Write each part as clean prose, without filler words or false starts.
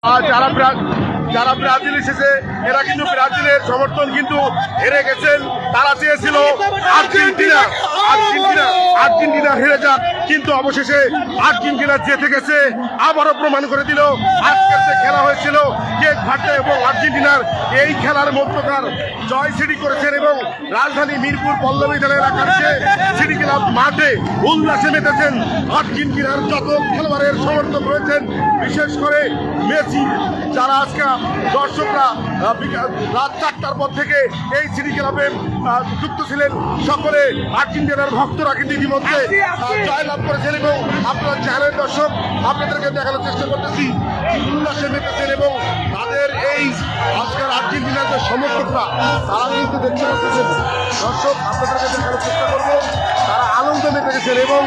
যারা ব্রাজিল এসেছে এরা কিন্তু ব্রাজিলের সমর্থন কিন্তু হেরে গেছেন। তারা চেয়েছিল আর্জেন্টিনা হেরে যাক, কিন্তু অবশেষে আর্জেন্টিনা জিতে গেছে। আবারও প্রমাণ করে দিল আজকের যে খেলা হয়েছিল কেক ভাটে এবং আর্জেন্টিনার এই খেলার মধ্যকার জয় সিটি করেছেন এবং রাজধানী মিরপুর পল্লবী এলাকার যে সিটি ক্লাব মাঠে উল্লাসে মেতেছেন আর্জেন্টিনার যত খেলোয়াড়ের সমর্থক রয়েছেন, বিশেষ করে মেসি। যারা আজকে দর্শকরা রাত 4টার পর থেকে এই সিটি ক্লাবে যুক্ত ছিলেন, সকলে আর্জেন্টিনার ভক্তরা কিন্তু ইতিমধ্যে জয়লাভ করেছেন এবং আপনারা জানেন দর্শক, আপনাদেরকে দেখানোর চেষ্টা করতেছি উল্লাসে মেতেছেন এবং তাদের এই আজকের আর্জেন্টিনার যে সমর্থকরা তারা কিন্তু দেখতে পাচ্ছেন দর্শক, আপনাদেরকে দেখানোর চেষ্টা করবো তারা আনন্দ মেতে গেছেন এবং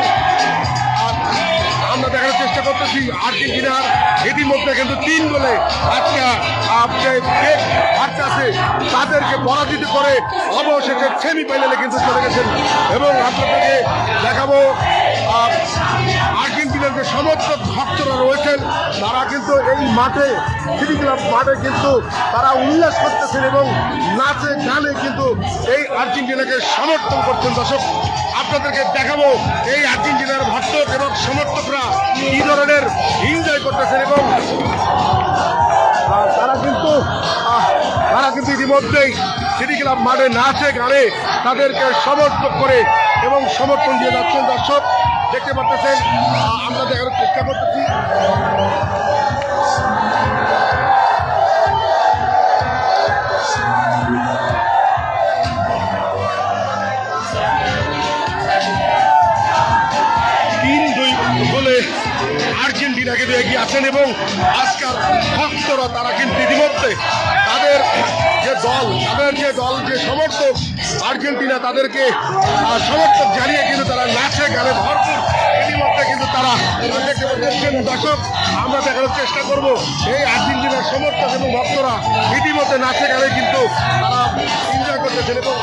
আমরা দেখার চেষ্টা করতেছি আর্জেন্টিনার ইতিমধ্যে কিন্তু 3 গোলে আজকে আছে তাদেরকে পরাজিত করে অবশেষে সেমিফাইনালে কিন্তু চলে গেছেন এবং আপনাদেরকে দেখাবো আর্জেন্টিনার যে সমর্থক ভক্তরা রয়েছেন তারা কিন্তু এই মাঠে সিটি ক্লাব মাঠে কিন্তু তারা উল্লাস করতেছেন এবং নাচে গানে কিন্তু এই আর্জেন্টিনাকে সমর্থন করছেন। দর্শক, আপনাদেরকে দেখাবো এই আর্জেন্টিনার ভক্ত এবং সমর্থকরা কি ধরনের এনজয় করতেছেন এবং তারা কিন্তু ইতিমধ্যেই সিটি ক্লাব মাঠে নাচে গানে তাদেরকে সমর্থন করে এবং সমর্থন দিয়ে যাচ্ছেন। দর্শক দেখতে পাচ্ছেন, আমরা দেখানোর চেষ্টা করতেছি আর্জেন্টিনা কিন্তু এগিয়ে আছেন এবং আজকাল ভক্তরা তারা কিন্তু ইতিমধ্যে তাদের যে সমর্থক আর্জেন্টিনা তাদেরকে সমর্থক জানিয়ে কিন্তু তারা নাচে গানে ভরপুর ইতিমধ্যে কিন্তু তারা দেখতে পাচ্ছেন। দর্শক, আমরা দেখানোর চেষ্টা করব এই আর্জেন্টিনার সমর্থক এবং ভক্তরা ইতিমধ্যে নাচে গানে কিন্তু তারা এনজয় করতেছেন এবং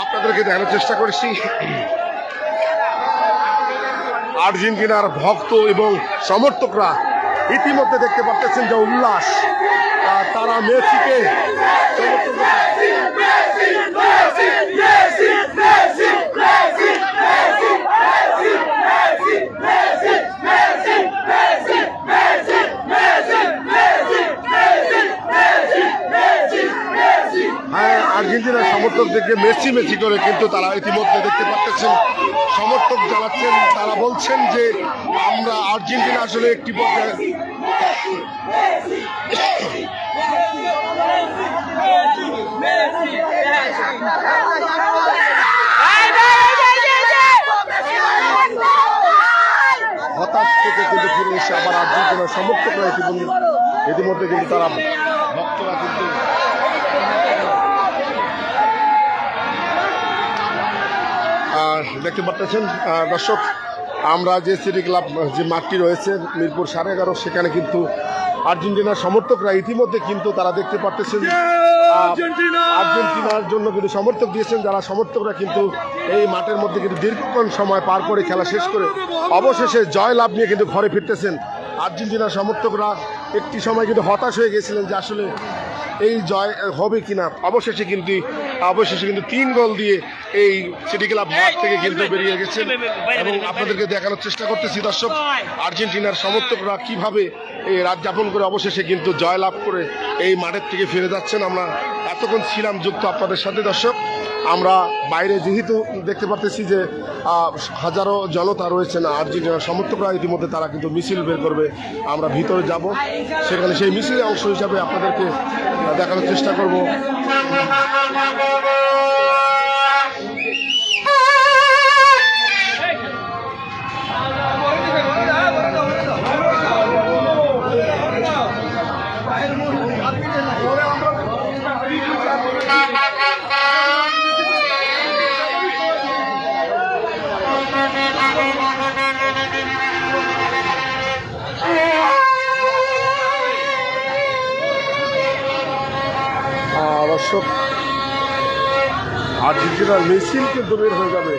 আপনাদেরকে দেখানোর চেষ্টা করেছি আর্জেন্টিনার ভক্ত এবং সমর্থকরা ইতিমধ্যে দেখতে পাচ্ছেন যে উল্লাস, তারা মেসিকে আর্জেন্টিনার সমর্থকদেরকে মেসি করে কিন্তু তারা ইতিমধ্যে দেখতে পাচ্ছেন সমর্থক জানাচ্ছেন। তারা বলছেন যে আমরা আর্জেন্টিনা আসলে একটি পর্যায়ে হতাশ থেকে কিন্তু ফিরে এসে আবার আর্জেন্টিনার সমর্থকরা ইতিমধ্যে কিন্তু তারা ভক্তরা কিন্তু দেখতে পাচ্ছেন দর্শক, আমরা যে সিটি ক্লাব যে মাঠটি রয়েছে মিরপুর 11.5 সেখানে কিন্তু আর্জেন্টিনার সমর্থকরা ইতিমধ্যে কিন্তু তারা দেখতে পাচ্ছেন আর্জেন্টিনার জন্য কিন্তু সমর্থক দিয়েছেন। যারা সমর্থকরা কিন্তু এই মাঠের মধ্যে কিন্তু দীর্ঘক্ষণ সময় পার করে খেলা শেষ করে অবশেষে জয় লাভ নিয়ে কিন্তু ঘরে ফিরতেছেন। আর্জেন্টিনার সমর্থকরা একটি সময় কিন্তু হতাশ হয়ে গেছিলেন যে আসলে এই জয় হবে কিনা। অবশেষে কিন্তু 3 গোল দিয়ে এই সিটি ক্লাব মাঠ থেকে কিন্তু বেরিয়ে গেছেন এবং আপনাদেরকে দেখানোর চেষ্টা করতেছি দর্শক আর্জেন্টিনার সমর্থকরা কিভাবে এই রাত যাপন করে অবশেষে কিন্তু জয় লাভ করে এই মাঠের থেকে ফিরে যাচ্ছেন। আমরা এতক্ষণ ছিলাম যুক্ত আপনাদের সাথে দর্শক, আমরা বাইরে যেহেতু দেখতে পাচ্ছি যে হাজারো জনতা রয়েছেন আর্জেন্টিনার সমর্থকরা, ইতিমধ্যে তারা কিন্তু মিছিল বের করবে। আমরা ভিতরে যাব, সেখানে সেই মিছিলের অংশ হিসাবে আপনাদেরকে দেখানোর চেষ্টা করব। দর্শক, আর্জেন্টিনার মিছিল কিন্তু বের হয়ে যাবে।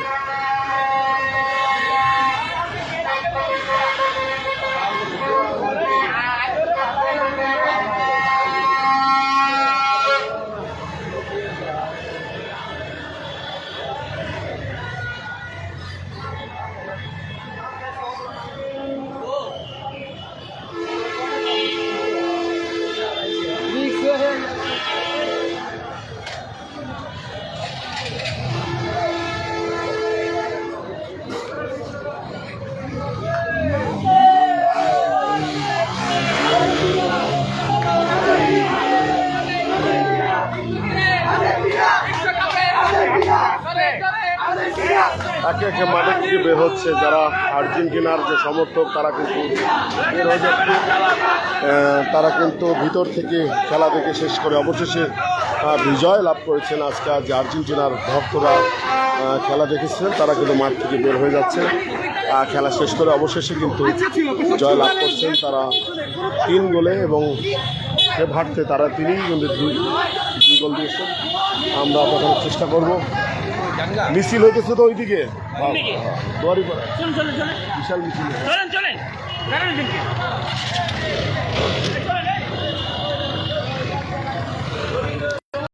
একে একে মাঠে থেকে বের হচ্ছে যারা আর্জেন্টিনার যে সমর্থক, তারা কিন্তু বের হয়ে যাচ্ছে। তারা কিন্তু ভিতর থেকে খেলা দেখে শেষ করে অবশেষে বিজয় লাভ করেছেন। আজকে যে আর্জেন্টিনার ভক্তরা খেলা দেখেছিলেন, তারা কিন্তু মাঠ থেকে বের হয়ে যাচ্ছে। খেলা শেষ করে অবশেষে কিন্তু জয় লাভ করছেন তারা 3 গোলে, এবং ভারতে তারা 3 কিন্তু 2 গোল দিয়েছেন। আমরা দেখানোর চেষ্টা করব। মিছিল হইতেছে তো ওইদিকে বিশাল মিছিল।